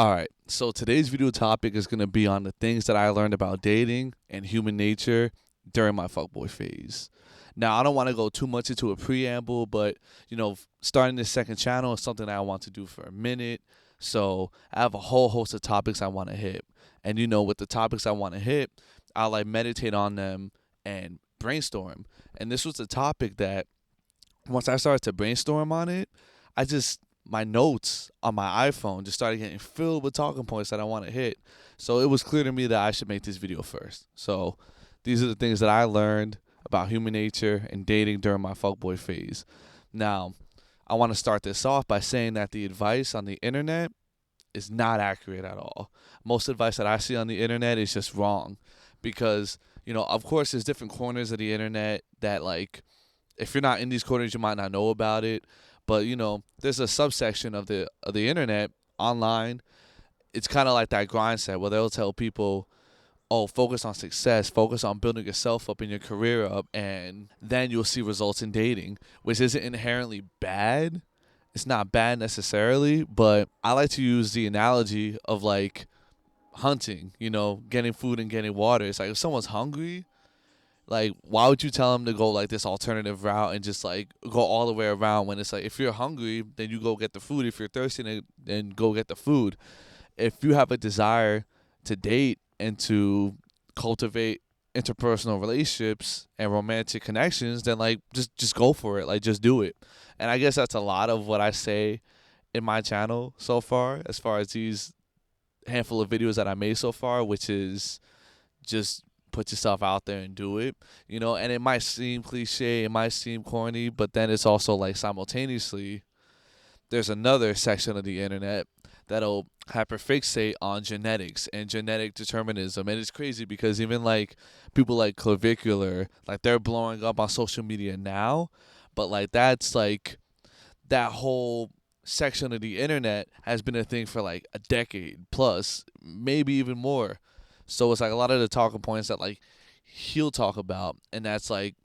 All right, so today's video topic is going to be on the things that I learned about dating and human nature during my fuckboy phase. Now, I don't want to go too much into a preamble, but starting this second channel is something that I want to do for a minute. So I have a whole host of topics I want to hit. And with the topics I want to hit, I'll like meditate on them and brainstorm. And this was a topic that once I started to brainstorm on it, I just my notes on my iPhone just started getting filled with talking points that I want to hit. So it was clear to me that I should make this video first. So these are the things that I learned about human nature and dating during my fuckboy phase. Now, I want to start this off by saying that the advice on the internet is not accurate at all. Most advice that I see on the internet is just wrong because, of course, there's different corners of the internet that, like, if you're not in these corners, you might not know about it. But there's a subsection of the internet online. It's kind of like that grind set where they'll tell people, "Oh, focus on success, focus on building yourself up and your career up, and then you'll see results in dating," which isn't inherently bad. It's not bad necessarily, but I like to use the analogy of like hunting. Getting food and getting water. It's like if someone's hungry, like, why would you tell them to go like this alternative route and just like go all the way around when it's like if you're hungry, then you go get the food. If you're thirsty, then go get the food. If you have a desire to date and to cultivate interpersonal relationships and romantic connections, then like just go for it. Like just do it. And I guess that's a lot of what I say in my channel so far, as far as these handful of videos that I made so far, which is just put yourself out there and do it, and it might seem cliche, it might seem corny, but then it's also like simultaneously there's another section of the internet that'll hyperfixate on genetics and genetic determinism. And it's crazy because even like people like clavicular, like they're blowing up on social media now, but like that's like that whole section of the internet has been a thing for like a decade plus, maybe even more. So it's like a lot of the talking points that like he'll talk about, and that's like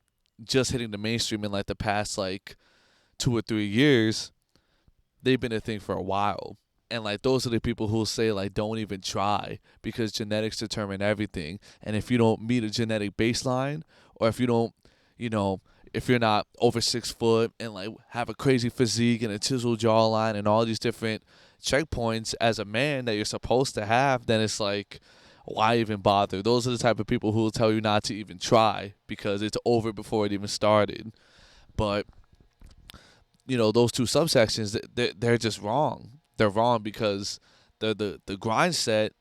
just hitting the mainstream in like the past like 2 or 3 years. They've been a thing for a while, and like those are the people who'll say like don't even try because genetics determine everything, and if you don't meet a genetic baseline, or if you don't, you know, if you're not over 6 foot and like have a crazy physique and a chiseled jawline and all these different checkpoints as a man that you're supposed to have, then it's like, why even bother? Those are the type of people who will tell you not to even try because it's over before it even started. But those two subsections, they're just wrong. They're wrong because the grind set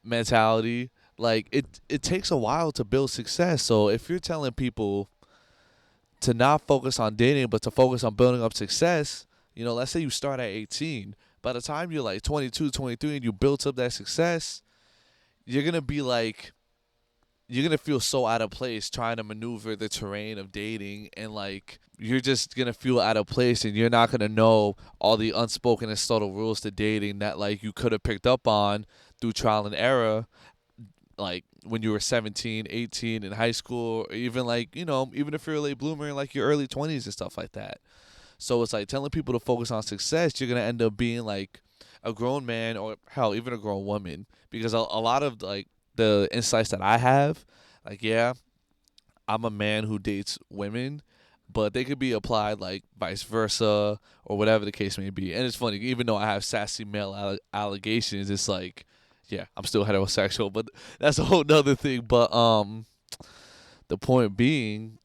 mentality, like it takes a while to build success. So if you're telling people to not focus on dating but to focus on building up success, let's say you start at 18. By the time you're like 22, 23 and you built up that success, you're going to be like, you're going to feel so out of place trying to maneuver the terrain of dating, and like you're just going to feel out of place, and you're not going to know all the unspoken and subtle rules to dating that like you could have picked up on through trial and error, like when you were 17, 18 in high school, or even like, even if you're a late bloomer in like your early 20s and stuff like that. So it's like telling people to focus on success, you're going to end up being like a grown man, or hell, even a grown woman, because a lot of like the insights that I have, like, yeah, I'm a man who dates women, but they could be applied like vice versa or whatever the case may be. And it's funny, even though I have sassy male allegations, it's like, yeah, I'm still heterosexual, but that's a whole nother thing. But the point being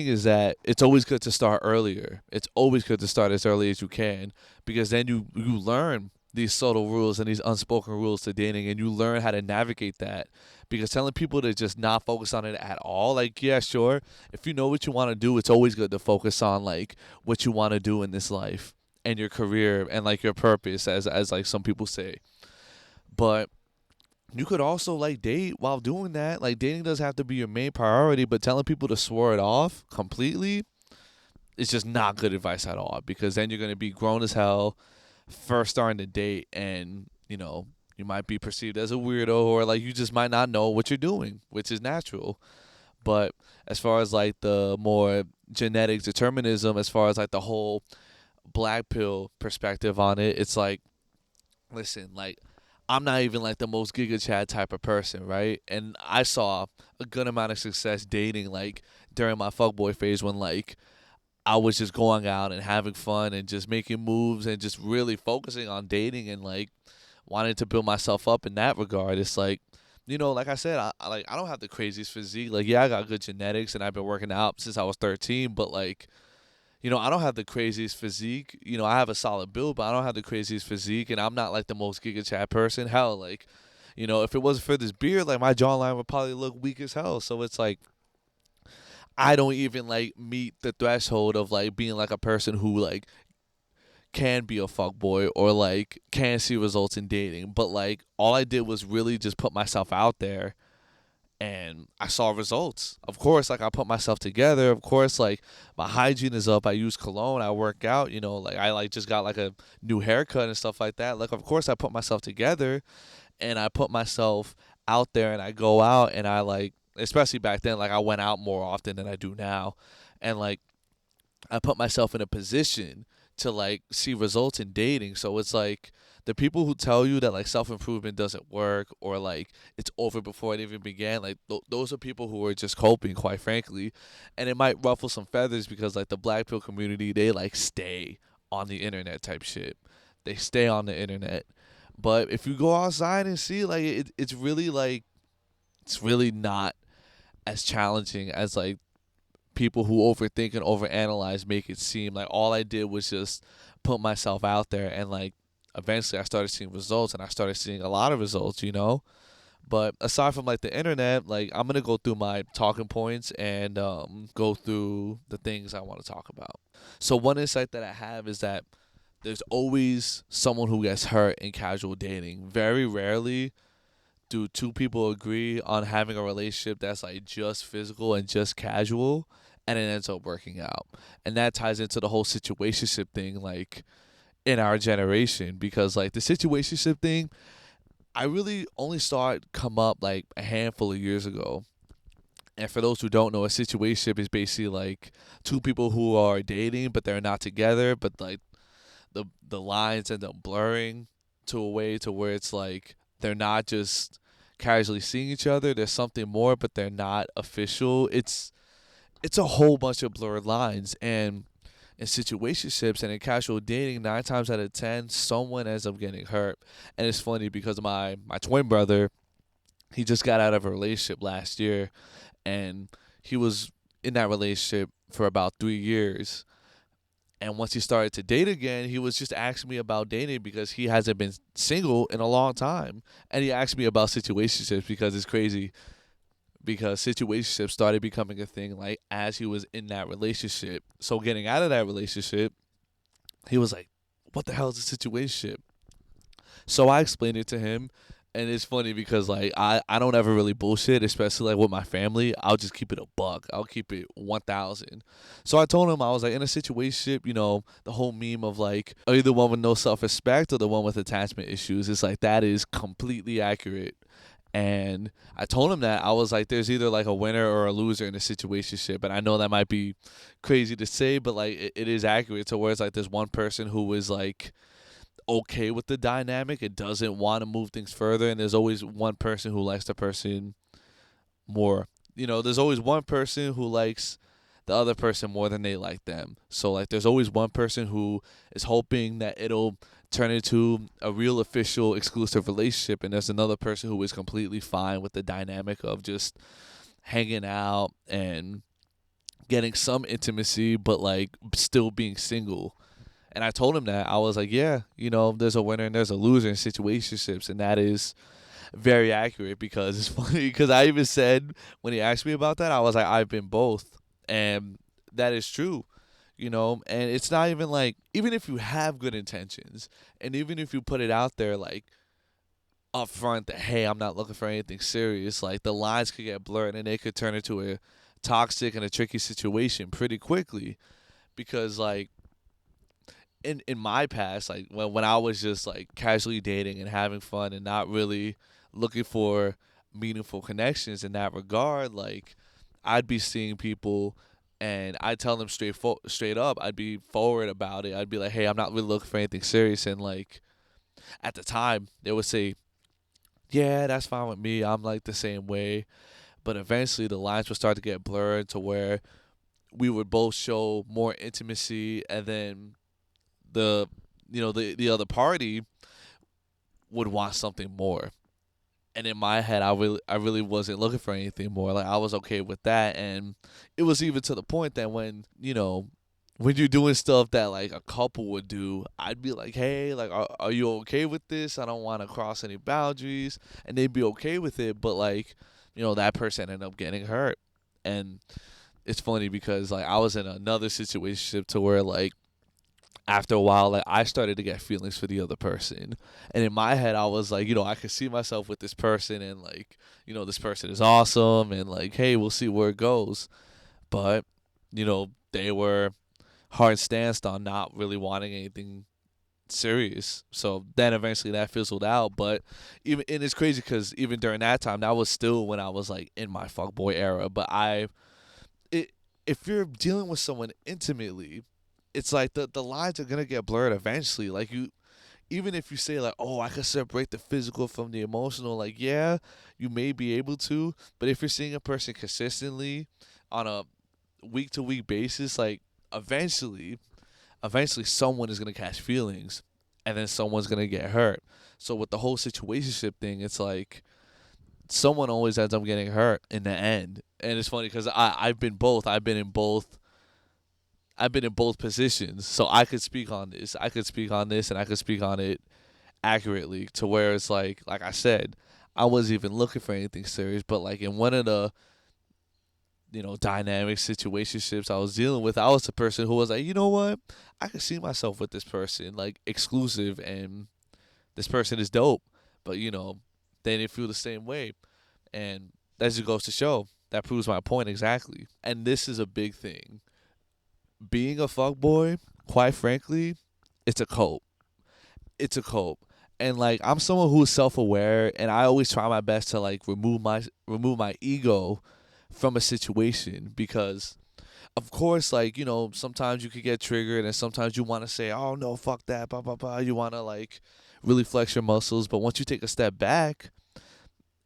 is that it's always good to start earlier. It's always good to start as early as you can, because then you learn these subtle rules and these unspoken rules to dating, and you learn how to navigate that. Because telling people to just not focus on it at all, like, yeah, sure, if you know what you want to do, it's always good to focus on like what you want to do in this life and your career and like your purpose, as like some people say. But you could also like date while doing that. Like dating doesn't have to be your main priority, but telling people to swore it off completely is just not good advice at all, because then you're going to be grown as hell first starting to date, and you might be perceived as a weirdo, or like you just might not know what you're doing, which is natural. But as far as like the more genetic determinism, as far as like the whole black pill perspective on it, it's like, listen, like I'm not even like the most giga chad type of person, right? And I saw a good amount of success dating like during my fuckboy phase when like I was just going out and having fun and just making moves and just really focusing on dating and like wanting to build myself up in that regard. It's like, like I said, I don't have the craziest physique. Like, yeah, I got good genetics and I've been working out since I was 13, but like, I don't have the craziest physique. I have a solid build, but I don't have the craziest physique, and I'm not like the most giga chat person. Hell, like, if it wasn't for this beard, like my jawline would probably look weak as hell. So it's like I don't even like meet the threshold of like being like a person who like can be a fuck boy or like can see results in dating. But like all I did was really just put myself out there and I saw results. Of course, like I put myself together. Of course, like my hygiene is up. I use cologne. I work out. Like I like just got like a new haircut and stuff like that. Like of course I put myself together and I put myself out there and I go out and I like, especially back then, like I went out more often than I do now, and like I put myself in a position to like see results in dating. So it's like the people who tell you that like self improvement doesn't work or like it's over before it even began, like those are people who are just coping, quite frankly. And it might ruffle some feathers because like the black pill community, they like stay on the internet type shit. They stay on the internet. But if you go outside and see, like it's really like it's really not as challenging as like people who overthink and overanalyze make it seem. Like all I did was just put myself out there and like eventually I started seeing results and I started seeing a lot of results. But aside from like the internet, like I'm gonna go through my talking points and go through the things I want to talk about. So one insight that I have is that there's always someone who gets hurt in casual dating. Very rarely do two people agree on having a relationship that's like just physical and just casual and it ends up working out. And that ties into the whole situationship thing like in our generation because like the situationship thing I really only saw it come up like a handful of years ago. And for those who don't know, a situationship is basically like two people who are dating but they're not together, but like the lines end up blurring to a way to where it's like they're not just casually seeing each other. There's something more, but they're not official. It's a whole bunch of blurred lines, and in situationships and in casual dating, 9 times out of 10, someone ends up getting hurt. And it's funny because my twin brother, he just got out of a relationship last year, and he was in that relationship for about 3 years. And once he started to date again, he was just asking me about dating because he hasn't been single in a long time. And he asked me about situationships because it's crazy. Because situationships started becoming a thing like as he was in that relationship. So getting out of that relationship, he was like, "What the hell is a situationship?" So I explained it to him, and it's funny because like I don't ever really bullshit, especially like with my family. I'll just keep it a buck. I'll keep it 1,000. So I told him I was like in a situationship, the whole meme of like are you the one with no self respect or the one with attachment issues? It's like that is completely accurate. And I told him that I was like, there's either like a winner or a loser in a situationship, and I know that might be crazy to say, but like it is accurate to where it's like there's one person who is like okay with the dynamic and doesn't want to move things further, and there's always one person who likes the person more. There's always one person who likes the other person more than they like them. So like there's always one person who is hoping that it'll turn into a real official exclusive relationship, and there's another person who is completely fine with the dynamic of just hanging out and getting some intimacy but like still being single. And I told him that I was like, yeah, there's a winner and there's a loser in situationships, and that is very accurate because it's funny because I even said when he asked me about that, I was like, I've been both, and that is true. And it's not even like even if you have good intentions and even if you put it out there like up front that hey, I'm not looking for anything serious, like the lines could get blurred and it could turn into a toxic and a tricky situation pretty quickly because like in my past, like when I was just like casually dating and having fun and not really looking for meaningful connections in that regard, like I'd be seeing people and I'd tell them straight up. I'd be forward about it. I'd be like, "Hey, I'm not really looking for anything serious." And like at the time, they would say, yeah, that's fine with me. I'm like the same way. But eventually the lines would start to get blurred to where we would both show more intimacy, and then the the other party would want something more. And in my head, I really wasn't looking for anything more. Like, I was okay with that, and it was even to the point that when you're doing stuff that like a couple would do, I'd be like, hey, like, are you okay with this? I don't want to cross any boundaries, and they'd be okay with it. But like, that person ended up getting hurt, and it's funny because like I was in another situation to where like after a while, like I started to get feelings for the other person, and in my head, I was like, I could see myself with this person, and like, this person is awesome, and like, hey, we'll see where it goes. But they were hard stanced on not really wanting anything serious. So then eventually that fizzled out. But and it's crazy because even during that time, that was still when I was like in my fuckboy era. But it, if you're dealing with someone intimately, it's like the lines are gonna get blurred eventually. Like, even if you say like, oh, I can separate the physical from the emotional, like, yeah, you may be able to, but if you're seeing a person consistently on a week to week basis, like, eventually someone is gonna catch feelings, and then someone's gonna get hurt. So with the whole situationship thing, it's like someone always ends up getting hurt in the end. And it's funny because I've been both. I've been in both positions, so I could speak on this. I could speak on this, and I could speak on it accurately to where it's like I said, I wasn't even looking for anything serious, but like in one of the dynamic situationships I was dealing with, I was the person who was like, you know what, I could see myself with this person, like exclusive, and this person is dope, but they didn't feel the same way, and that just goes to show that proves my point exactly. And this is a big thing. Being a fuckboy, quite frankly, it's a cult. It's a cult. And like I'm someone who's self aware, and I always try my best to like remove my ego from a situation, because of course, like, sometimes you could get triggered, and sometimes you want to say, oh no, fuck that, blah blah blah. You want to like really flex your muscles, but once you take a step back,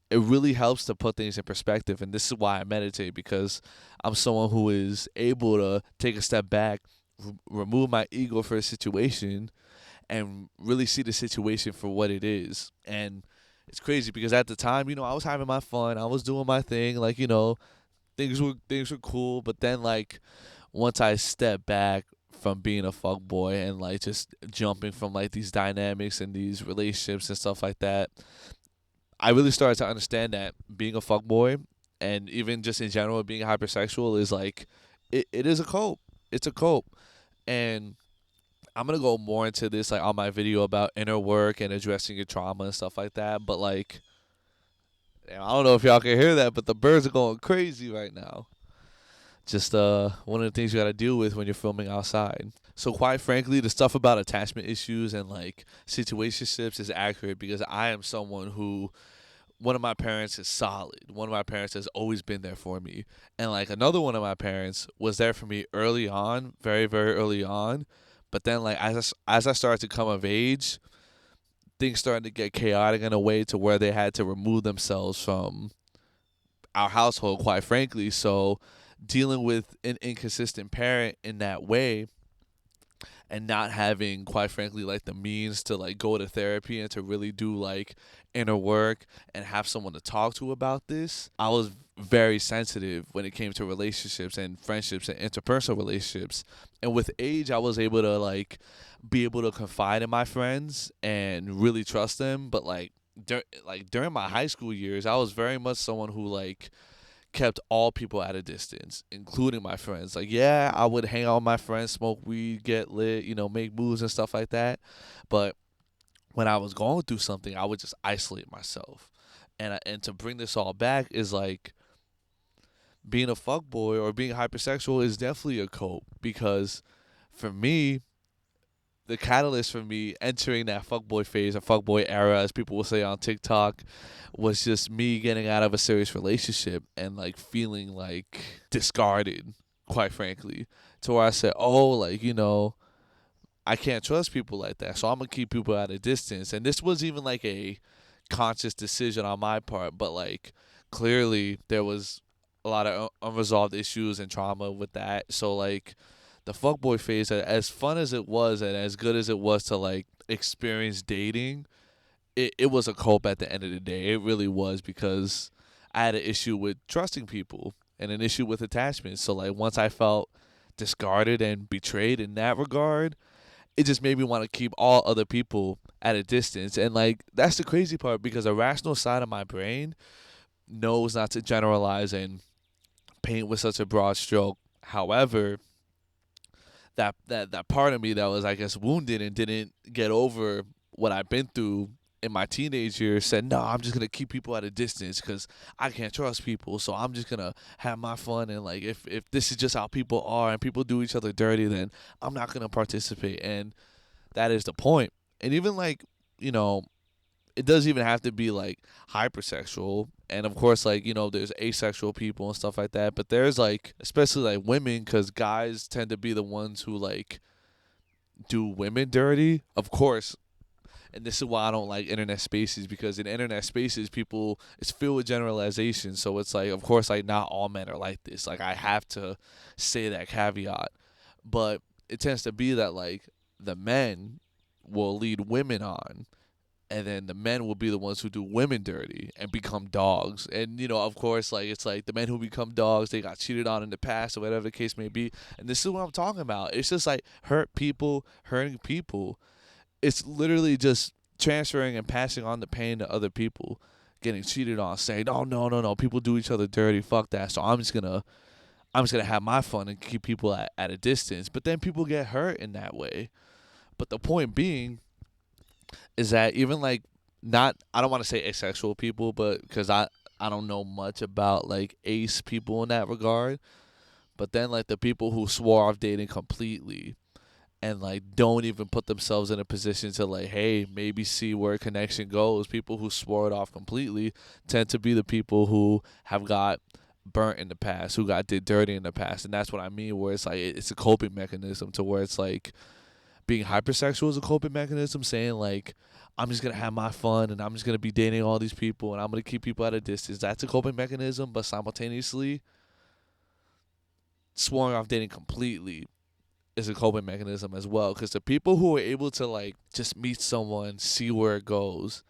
it really helps to put things in perspective. And this is why I meditate, because I'm someone who is able to take a step back, remove my ego for a situation, and really see the situation for what it is. And it's crazy because at the time, I was having my fun, I was doing my thing, like, things were cool. But then like once I stepped back from being a fuck boy and like just jumping from like these dynamics and these relationships and stuff like that, I really started to understand that being a fuckboy, and even just in general being hypersexual, is like it is a cult. It's a cult. And I'm gonna go more into this like on my video about inner work and addressing your trauma and stuff like that. But like, damn, I don't know if y'all can hear that, but the birds are going crazy right now. Just one of the things you gotta deal with when you're filming outside. So quite frankly, the stuff about attachment issues and like situationships is accurate, because I am someone who, one of my parents is solid. One of my parents has always been there for me. And like another one of my parents was there for me early on, very, very early on. But then like as I started to come of age, things started to get chaotic in a way to where they had to remove themselves from our household, quite frankly. So dealing with an inconsistent parent in that way, and not having, quite frankly, like the means to like go to therapy and to really do like inner work and have someone to talk to about this, I was very sensitive when it came to relationships and friendships and interpersonal relationships. And with age, I was able to like be able to confide in my friends and really trust them. But like during my high school years, I was very much someone who like kept all people at a distance, including my friends. Like, yeah, I would hang out with my friends, smoke weed, get lit, make moves and stuff like that. But when I was going through something, I would just isolate myself. And to bring this all back is like being a fuckboy or being hypersexual is definitely a cope, because for me, the catalyst for me entering that fuckboy phase or fuckboy era, as people will say on TikTok, was just me getting out of a serious relationship and like feeling like discarded, quite frankly, to where I said, oh, like, I can't trust people like that, so I'm gonna keep people at a distance. And this was even like a conscious decision on my part, but like clearly there was a lot of unresolved issues and trauma with that. So like the fuckboy phase, as fun as it was and as good as it was to like experience dating, it was a cope at the end of the day. It really was, because I had an issue with trusting people and an issue with attachment. So like once I felt discarded and betrayed in that regard, it just made me want to keep all other people at a distance. And like that's the crazy part, because a rational side of my brain knows not to generalize and paint with such a broad stroke. However, that part of me that was, I guess, wounded and didn't get over what I've been through in my teenage years said, no, I'm just gonna keep people at a distance because I can't trust people. So I'm just gonna have my fun, and like if this is just how people are and people do each other dirty, then I'm not gonna participate. And that is the point. And even like, you know, it doesn't even have to be like hypersexual. And of course, like, you know, there's asexual people and stuff like that. But there's like, especially like women, because guys tend to be the ones who like do women dirty. Of course, and this is why I don't like internet spaces, because in internet spaces, people, it's filled with generalization. So it's like, of course, like not all men are like this. Like I have to say that caveat, but it tends to be that like the men will lead women on, and then the men will be the ones who do women dirty and become dogs. And you know, of course, like it's like the men who become dogs, they got cheated on in the past or whatever the case may be. And this is what I'm talking about. It's just like hurt people hurting people. It's literally just transferring and passing on the pain to other people, getting cheated on, saying, "Oh no, people do each other dirty. Fuck that." So I'm just gonna have my fun and keep people at a distance. But then people get hurt in that way. But the point being is that even like, not, I don't want to say asexual people, but because I don't know much about like ace people in that regard. But then like the people who swore off dating completely and like don't even put themselves in a position to like, hey, maybe see where a connection goes. People who swore it off completely tend to be the people who have got burnt in the past, who got did dirty in the past. And that's what I mean, where it's like it's a coping mechanism, to where it's like being hypersexual is a coping mechanism, saying like, I'm just gonna have my fun and I'm just gonna be dating all these people and I'm gonna keep people at a distance. That's a coping mechanism. But simultaneously, swearing off dating completely is a coping mechanism as well, because the people who are able to like just meet someone, see where it goes,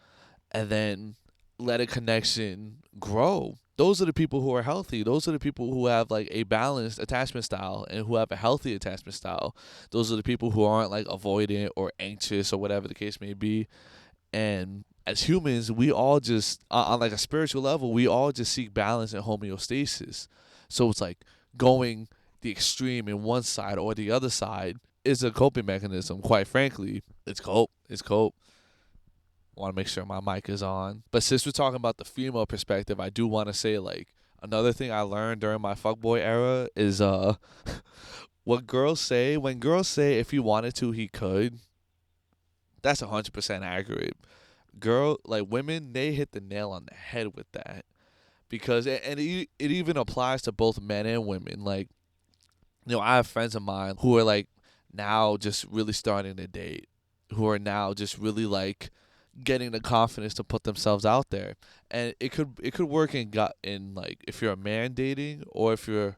and then let a connection grow, those are the people who are healthy. Those are the people who have like a balanced attachment style and who have a healthy attachment style. Those are the people who aren't like avoidant or anxious or whatever the case may be. And as humans, we all just on like a spiritual level, we all just seek balance and homeostasis. So it's like going the extreme in one side or the other side is a coping mechanism. Quite frankly, it's cope. It's cope. Want to make sure my mic is on. But since we're talking about the female perspective, I do want to say like another thing I learned during my fuckboy era is what girls say when girls say if he wanted to he could. That's 100% accurate. Girl, like women, they hit the nail on the head with that, because it even applies to both men and women. Like, you know, I have friends of mine who are like now just really starting to date, who are now just really like getting the confidence to put themselves out there. And it could work in like if you're a man dating or if you're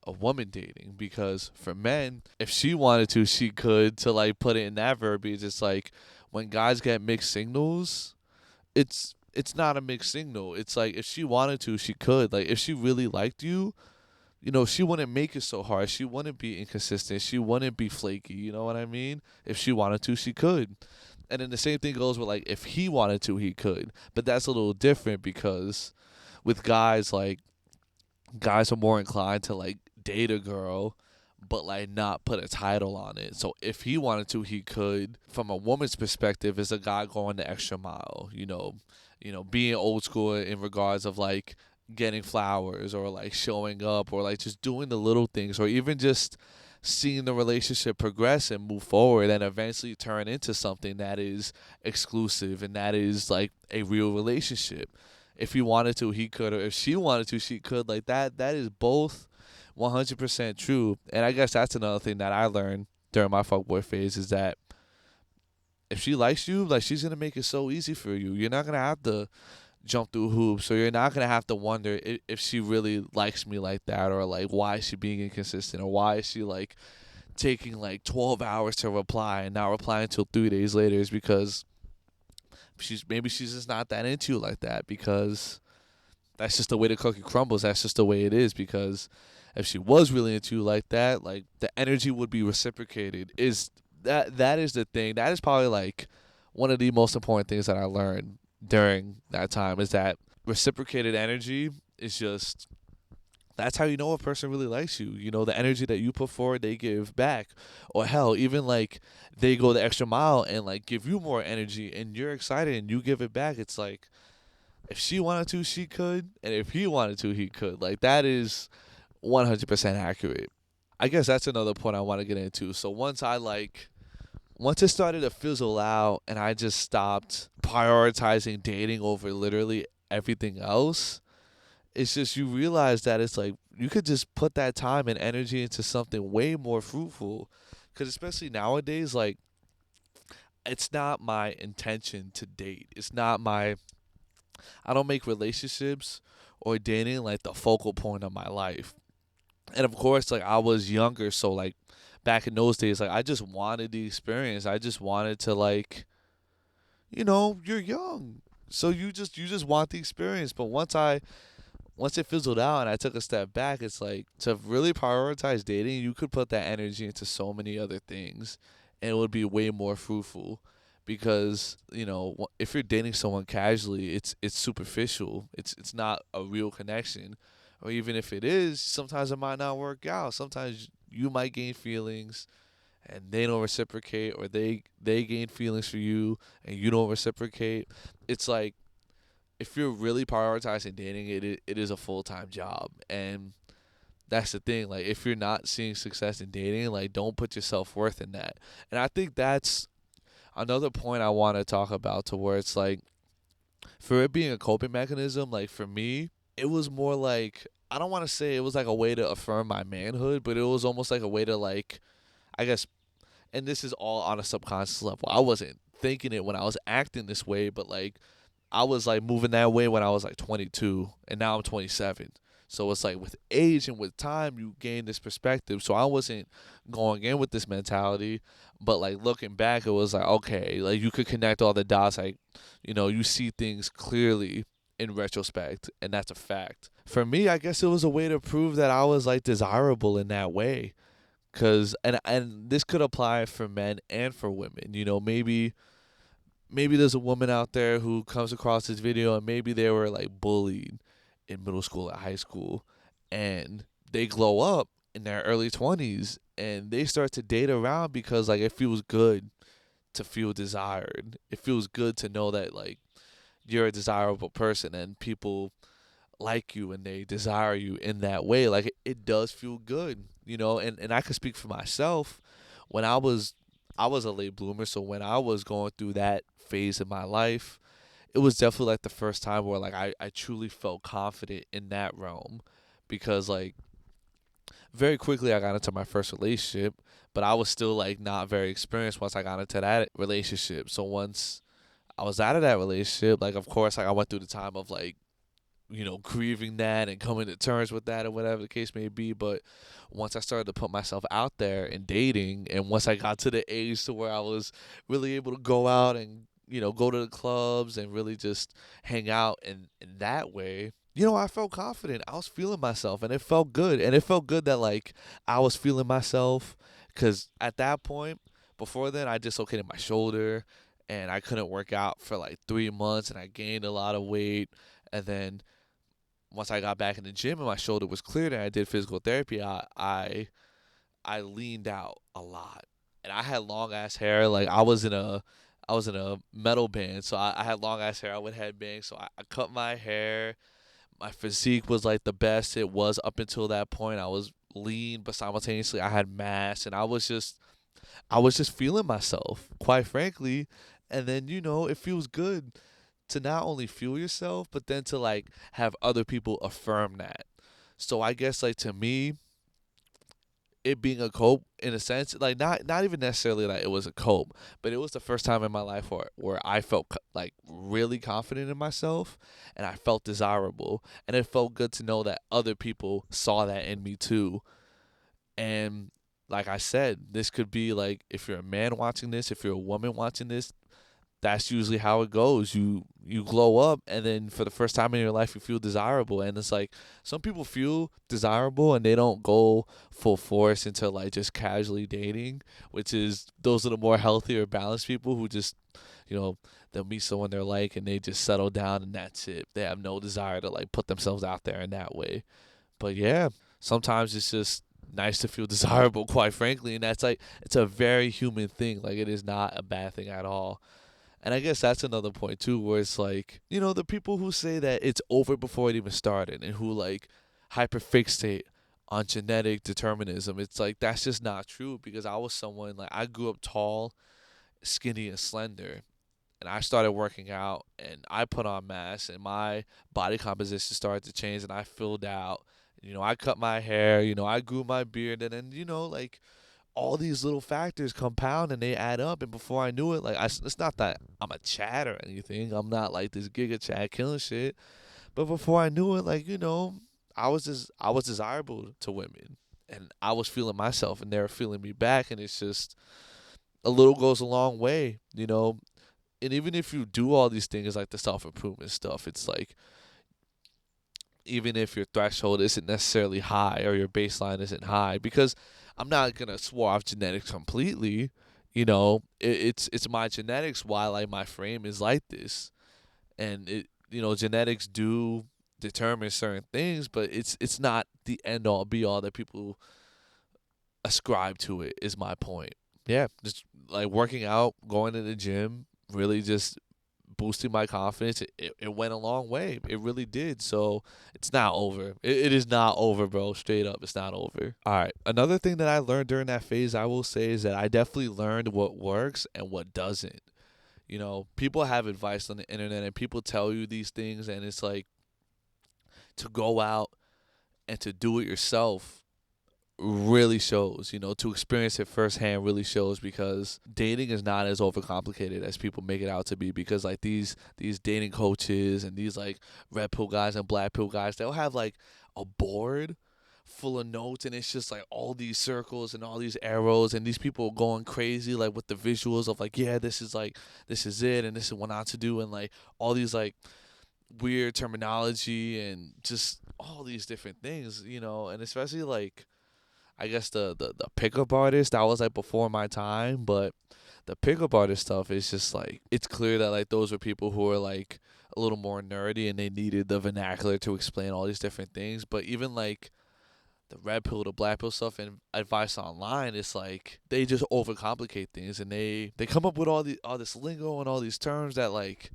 a woman dating, because for men, if she wanted to, she could, to like put it in that verbiage. It's like when guys get mixed signals, it's not a mixed signal. It's like if she wanted to, she could. Like if she really liked you, you know, she wouldn't make it so hard. She wouldn't be inconsistent. She wouldn't be flaky. You know what I mean? If she wanted to, she could. And then the same thing goes with like if he wanted to, he could. But that's a little different, because with guys, like guys are more inclined to like date a girl but like not put a title on it. So if he wanted to, he could. From a woman's perspective, is a guy going the extra mile, being old school in regards of like getting flowers or like showing up or like just doing the little things, or even just seeing the relationship progress and move forward and eventually turn into something that is exclusive and that is like a real relationship. If he wanted to, he could, or if she wanted to, she could. Like that is both 100% true. And I guess that's another thing that I learned during my fuckboy phase, is that if she likes you, like she's gonna make it so easy for you. You're not gonna have to jump through hoops, so you're not gonna have to wonder if she really likes me like that, or like why is she being inconsistent, or why is she like taking like 12 hours to reply and not replying until 3 days later. Is because she's just not that into you like that, because that's just the way the cookie crumbles. That's just the way it is. Because if she was really into you like that, like the energy would be reciprocated. That is the thing. That is probably like one of the most important things that I learned during that time, is that reciprocated energy is just, that's how you know a person really likes you. You know, the energy that you put forward, they give back. Or hell, even like they go the extra mile and like give you more energy, and you're excited and you give it back. It's like, if she wanted to, she could, and if he wanted to, he could. Like that is 100% accurate. I guess that's another point I want to get into. So once it started to fizzle out and I just stopped prioritizing dating over literally everything else, it's just you realize that it's like you could just put that time and energy into something way more fruitful. Because especially nowadays, like it's not my intention to date. It's not my, I don't make relationships or dating like the focal point of my life. And of course, like I was younger, so like back in those days, like I just wanted the experience. I just wanted to like, you're young. So you just want the experience. But once it fizzled out and I took a step back, it's like to really prioritize dating, you could put that energy into so many other things and it would be way more fruitful. Because if you're dating someone casually, it's superficial. It's not a real connection. Or even if it is, sometimes it might not work out. Sometimes you might gain feelings and they don't reciprocate, or they gain feelings for you and you don't reciprocate. It's like, if you're really prioritizing dating, it is a full time job. And that's the thing. Like if you're not seeing success in dating, like don't put your self worth in that. And I think that's another point I want to talk about, to where it's like, for it being a coping mechanism, like for me, it was more like, I don't want to say it was like a way to affirm my manhood, but it was almost like a way to like, I guess, and this is all on a subconscious level. I wasn't thinking it when I was acting this way, but like I was like moving that way when I was like 22, and now I'm 27. So it's like with age and with time, you gain this perspective. So I wasn't going in with this mentality, but like looking back, it was like, okay, like you could connect all the dots. Like, you see things clearly in retrospect, and that's a fact. For me, I guess it was a way to prove that I was like desirable in that way. Cause and this could apply for men and for women. Maybe there's a woman out there who comes across this video and maybe they were like bullied in middle school or high school, and they glow up in their early 20s and they start to date around because like it feels good to feel desired. It feels good to know that like you're a desirable person and people like you and they desire you in that way. Like it does feel good, and I can speak for myself. When I was a late bloomer, so when I was going through that phase in my life, it was definitely like the first time where like I truly felt confident in that realm. Because like very quickly I got into my first relationship, but I was still like not very experienced once I got into that relationship. So once I was out of that relationship, like of course like I went through the time of like grieving that and coming to terms with that or whatever the case may be. But once I started to put myself out there and dating, and once I got to the age to where I was really able to go out and, go to the clubs and really just hang out in that way, I felt confident. I was feeling myself and it felt good. And it felt good that like I was feeling myself, because at that point, before then, I dislocated my shoulder and I couldn't work out for like 3 months and I gained a lot of weight. And then once I got back in the gym and my shoulder was cleared and I did physical therapy, I leaned out a lot. And I had long ass hair. Like I was in a metal band, so I had long ass hair. I would headbang, so I cut my hair. My physique was like the best it was up until that point. I was lean, but simultaneously I had mass, and I was just feeling myself, quite frankly. And then it feels good to not only fuel yourself, but then to like have other people affirm that. So I guess like to me, it being a cope in a sense, like not even necessarily that it was a cope, but it was the first time in my life where I felt like really confident in myself, and I felt desirable, and it felt good to know that other people saw that in me too. And like I said, this could be like, if you're a man watching this, if you're a woman watching this, that's usually how it goes. You glow up, and then for the first time in your life you feel desirable. And it's like, some people feel desirable and they don't go full force into like just casually dating, which is, those are the more healthier, balanced people who just, they'll meet someone they're like and they just settle down and that's it. They have no desire to like put themselves out there in that way. But yeah, sometimes it's just nice to feel desirable, quite frankly, and that's like, it's a very human thing. Like, it is not a bad thing at all. And I guess that's another point too, where it's like, the people who say that it's over before it even started, and who like hyperfixate on genetic determinism. It's like, that's just not true, because I was someone, like, I grew up tall, skinny, and slender, and I started working out and I put on mass and my body composition started to change and I filled out. I cut my hair, I grew my beard, and then, like, all these little factors compound and they add up. And before I knew it, like, it's not that I'm a Chad or anything. I'm not like this Giga Chad killing shit. But before I knew it, like, I was desirable to women, and I was feeling myself and they were feeling me back. And it's just, a little goes a long way. And even if you do all these things like the self improvement stuff, it's like, even if your threshold isn't necessarily high or your baseline isn't high, because I'm not gonna swarf genetics completely. It's my genetics why, like, my frame is like this, and genetics do determine certain things, but it's not the end all be all that people ascribe to it. Is my point. Yeah, just like working out, going to the gym, really just boosting my confidence. It went a long way. It really did. So it's not over. It is not over, bro. Straight up, it's not over. All right. Another thing that I learned during that phase, I will say, is that I definitely learned what works and what doesn't. People have advice on the internet and people tell you these things, and it's like, to go out and to do it yourself really shows. To experience it firsthand really shows, because dating is not as overcomplicated as people make it out to be. Because like these dating coaches and these like red pill guys and black pill guys, they'll have like a board full of notes, and it's just like all these circles and all these arrows, and these people going crazy like with the visuals of like, yeah, this is it, and this is what not to do, and like all these like weird terminology and just all these different things. And especially like, I guess the pickup artist, that was like before my time, but the pickup artist stuff is just like, it's clear that like those were people who are like a little more nerdy and they needed the vernacular to explain all these different things. But even like the red pill, the black pill stuff and advice online, it's like they just overcomplicate things, and they come up with all this lingo and all these terms that, like,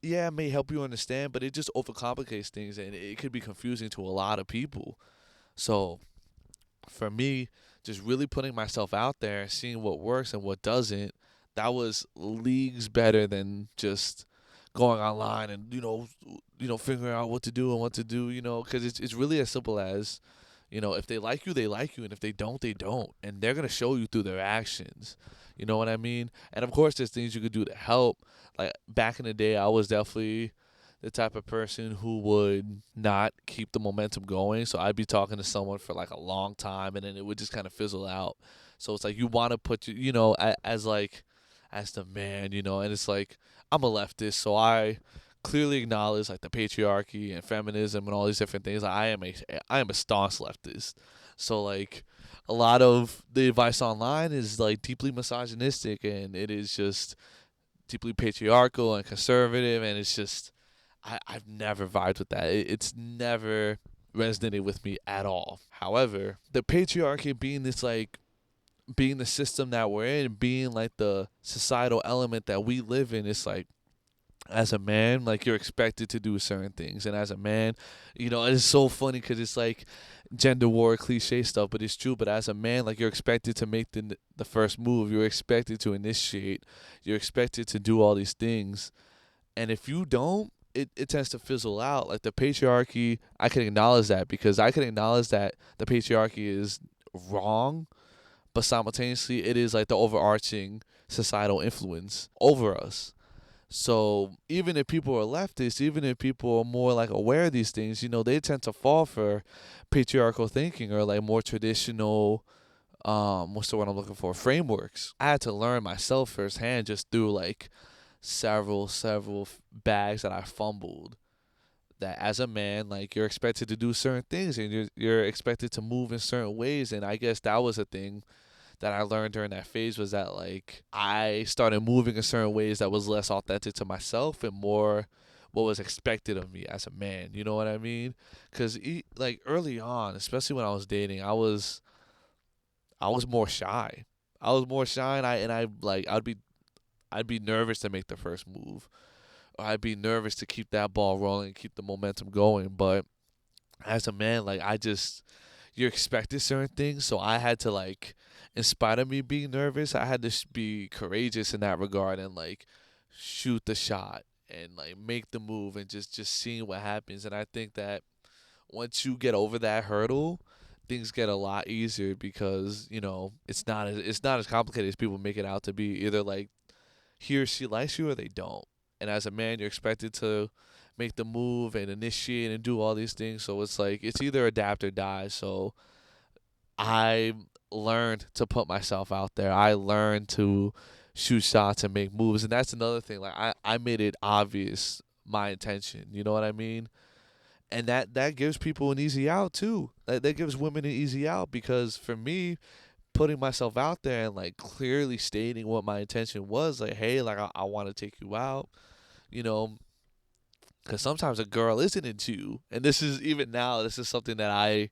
yeah, it may help you understand, but it just overcomplicates things and it could be confusing to a lot of people. So for me, just really putting myself out there, seeing what works and what doesn't, that was leagues better than just going online and figuring out what to do and what to do. Because it's really as simple as, if they like you, they like you, and if they don't, they don't, and they're gonna show you through their actions. You know what I mean? And of course, there's things you could do to help. Like back in the day, I was definitely the type of person who would not keep the momentum going. So I'd be talking to someone for like a long time, and then it would just kind of fizzle out. So it's like, you want to put as like, as the man, and it's like, I'm a leftist, so I clearly acknowledge like the patriarchy and feminism and all these different things. Like, I am a staunch leftist. So like, a lot of the advice online is like deeply misogynistic, and it is just deeply patriarchal and conservative, and it's just, I've never vibed with that. It's never resonated with me at all. However, the patriarchy being the system that we're in, being like the societal element that we live in, it's like, as a man, like, you're expected to do certain things, and as a man, it's so funny because it's like gender war cliche stuff, but it's true. But as a man, like, you're expected to make the first move, you're expected to initiate, you're expected to do all these things, and if you don't, it tends to fizzle out. Like the patriarchy, I can acknowledge that, because I can acknowledge that the patriarchy is wrong, but simultaneously it is like the overarching societal influence over us. So even if people are leftists, even if people are more like aware of these things, they tend to fall for patriarchal thinking or like more traditional what's the word I'm looking for? Frameworks. I had to learn myself firsthand just through like several bags that I fumbled. That as a man, like you're expected to do certain things and you're expected to move in certain ways, and I guess that was a thing that I learned during that phase was that like I started moving in certain ways that was less authentic to myself and more what was expected of me as a man. You know what I mean? Because like early on, especially when I was dating, I was more shy. I was more shy, and I like I'd be nervous to make the first move. Or I'd be nervous to keep that ball rolling, keep the momentum going. But as a man, like you're expected certain things, so I had to like, in spite of me being nervous, I had to be courageous in that regard and like shoot the shot and like make the move and just seeing what happens. And I think that once you get over that hurdle, things get a lot easier because it's not as complicated as people make it out to be. Either like he or she likes you or they don't. And as a man, you're expected to make the move and initiate and do all these things. So it's like it's either adapt or die. So I learned to put myself out there. I learned to shoot shots and make moves. And that's another thing. Like I made it obvious my intention. You know what I mean? And that gives people an easy out too. That gives women an easy out because for me, putting myself out there and like clearly stating what my intention was, like, hey, like I want to take you out, you know, because sometimes a girl isn't into you, and this is even now. This is something that I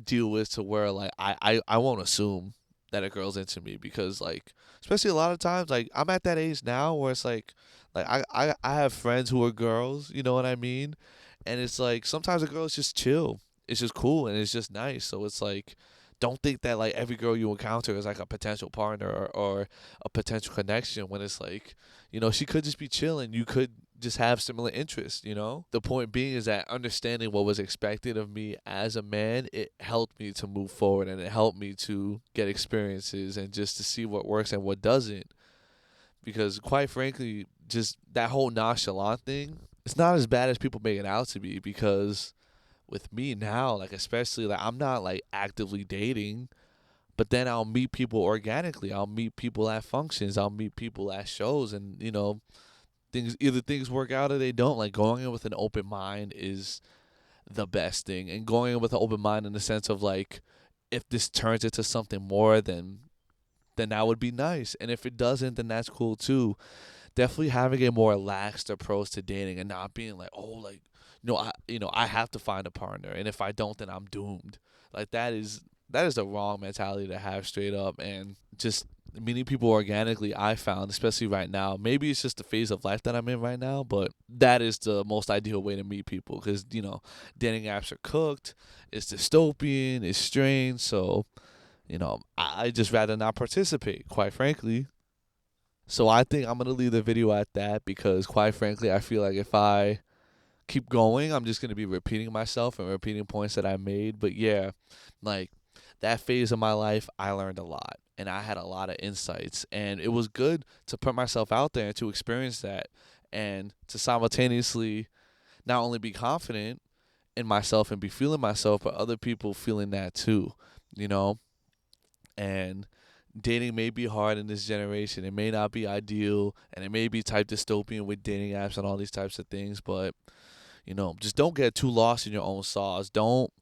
deal with to where like I won't assume that a girl's into me because like especially a lot of times like I'm at that age now where it's like I have friends who are girls, you know what I mean? And it's like sometimes a girl is just chill. It's just cool and it's just nice. So it's like don't think that like every girl you encounter is like a potential partner or a potential connection when it's like, she could just be chilling. You could just have similar interests, The point being is that understanding what was expected of me as a man, it helped me to move forward and it helped me to get experiences and just to see what works and what doesn't. Because quite frankly, just that whole nonchalant thing, it's not as bad as people make it out to be because with me now, like especially like I'm not like actively dating, but then I'll meet people organically. I'll meet people at functions. I'll meet people at shows, and things work out or they don't. Like going in with an open mind is the best thing, and going in with an open mind in the sense of like, if this turns into something more, then that would be nice, and if it doesn't, then that's cool too. Definitely having a more relaxed approach to dating and not being like, oh, like, I have to find a partner, and if I don't, then I'm doomed. Like that is the wrong mentality to have straight up, and just meeting people organically. I found, especially right now, maybe it's just the phase of life that I'm in right now, but that is the most ideal way to meet people because dating apps are cooked, it's dystopian, it's strange, so I just rather not participate, quite frankly. So I think I'm gonna leave the video at that because, quite frankly, I feel like if I keep going, I'm just gonna be repeating myself and repeating points that I made. But yeah, like that phase of my life, I learned a lot and I had a lot of insights, and it was good to put myself out there and to experience that and to simultaneously not only be confident in myself and be feeling myself, but other people feeling that too, you know. And dating may be hard in this generation. It may not be ideal, and it may be type dystopian with dating apps and all these types of things. But just don't get too lost in your own sauce. Don't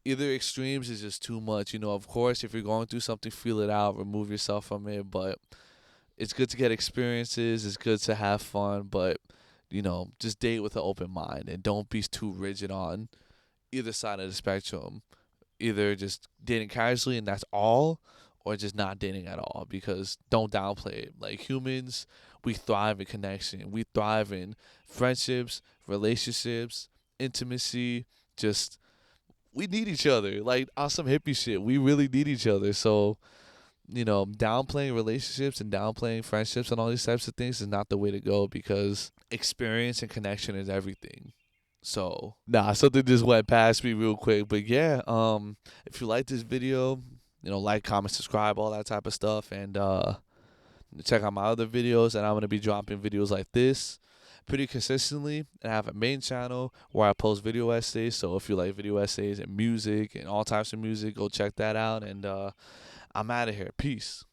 Either extremes is just too much. Of course, if you're going through something, feel it out, remove yourself from it. But it's good to get experiences. It's good to have fun, but just date with an open mind and don't be too rigid on either side of the spectrum. Either just dating casually and that's all, or just not dating at all, because don't downplay it. Like humans, we thrive in connection. We thrive in friendships, relationships, intimacy. Just we need each other. Like on some hippie shit, we really need each other. So downplaying relationships and downplaying friendships and all these types of things is not the way to go because experience and connection is everything. So nah, something just went past me real quick. But yeah, if you like this video, like, comment, subscribe, all that type of stuff, and check out my other videos. And I'm gonna be dropping videos like this pretty consistently. And I have a main channel where I post video essays. So if you like video essays and music and all types of music, go check that out. And I'm out of here. Peace.